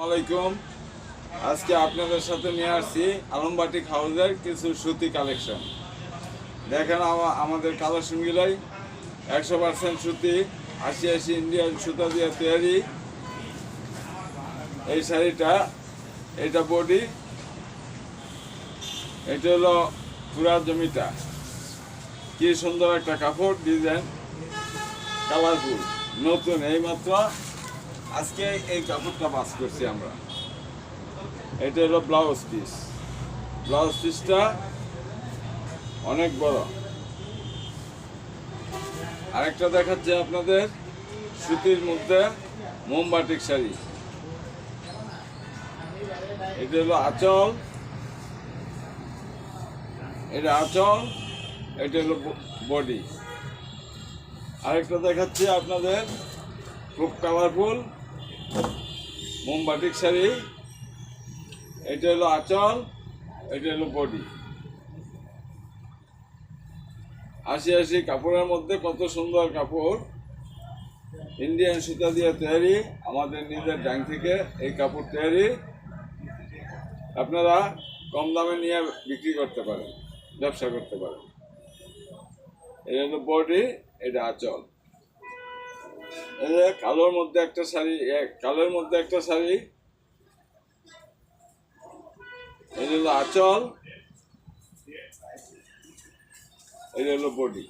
আলাইকুম। আজকে আপনাদের সাথে নিয়ে আসছি আলমবাটিক হাউসের কিছু সুতি কালেকশন। দেখেন আমাদের কালেকশনগুলাই 100% সুতি, 80 ইন্ডিয়ান সুতা দিয়ে তৈরি। এই শাড়িটা, এটা বডি, এটা হলো পুরা জমিটা। কি সুন্দর একটা কাপড়, ডিজাইন কালারফুল, নতুন এইমাত্র আজকে এই কাপড়টা বাস করছি আমরা। এটা হলো ব্লাউজ পিস। ব্লাউজ পিসটা অনেক বড়। আরেকটা দেখাচ্ছে আপনাদের সুতির মধ্যে মোমবাটিক শাড়ি। এটা হলো আঁচল, এটা আঁচল, এটা হলো বডি। আরেকটা দেখাচ্ছি আপনাদের খুব কালারফুল মোমবাটিক শাড়ি। এটা হলো আঁচল, এটা হলো বডি। 80 কাপড়ের মধ্যে কত সুন্দর কাপড়, ইন্ডিয়ান সুতা দিয়ে তৈরি, আমাদের নিজের ডাং থেকে এই কাপড় তৈরি। আপনারা কম দামে নিয়ে বিক্রি করতে পারেন, ব্যবসা করতে পারেন। এটা হলো বডি, এটা আঁচল। এই যে কালোর মধ্যে একটা শাড়ি, কালোর মধ্যে একটা শাড়ি, এটা হলো আঁচল, এটা হলো বডি।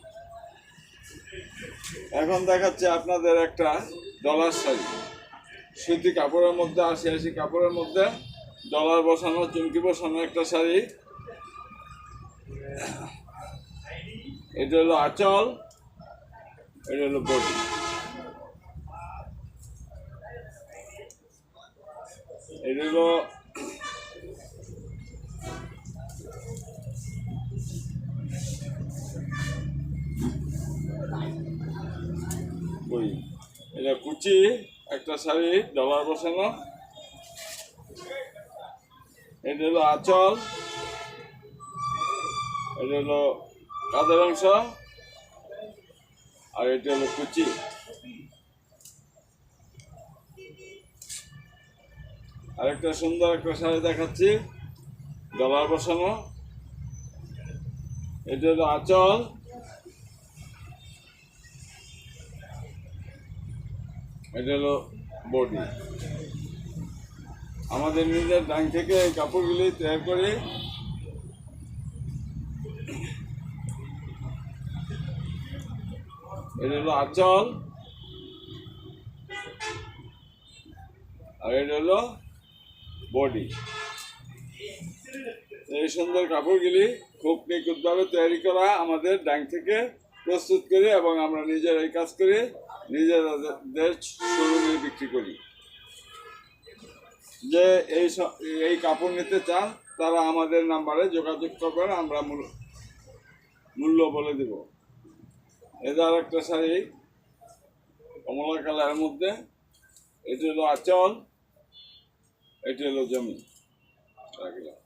এখন দেখাচ্ছে আপনাদের একটা ডলার শাড়ি, সুতি কাপড়ের মধ্যে, 80 কাপড়ের মধ্যে ডলার বসানো, চুমকি বসানো একটা শাড়ি। এটা হলো আঁচল, এটা হলো বডি। এটা হলো বই, এটা কুচি একটা শাড়ি, ডলার বসানো। এটা হলো আঁচল, এটা হলো কাঁধের অংশ, আর এটা হলো কুচি। আরেকটা সুন্দর একটা শাড়ি দেখাচ্ছি, ডলার বসানো। এটা হলো আঁচল, এটা হলো বডি। আমাদের নিজের ডাং থেকে এই কাপড়গুলি তৈরি করি। এটা হলো আঁচল, আর এটা হলো বডি। এই সুন্দর কাপড়গুলি খুব নিখুঁতভাবে তৈরি করা, আমাদের ডাং থেকে প্রস্তুত করি এবং আমরা নিজের এই কাজ করে নিজেদের শোরুমে বিক্রি করি। যে এই কাপড় নিতে চান তারা আমাদের নাম্বারে যোগাযোগ করবেন, আমরা মূল্য বলে দেব। এটা আর একটা শাড়ি কমলা কালারের মধ্যে, এটা হলো আঁচল, এটা হলো জমি। রাখলাম।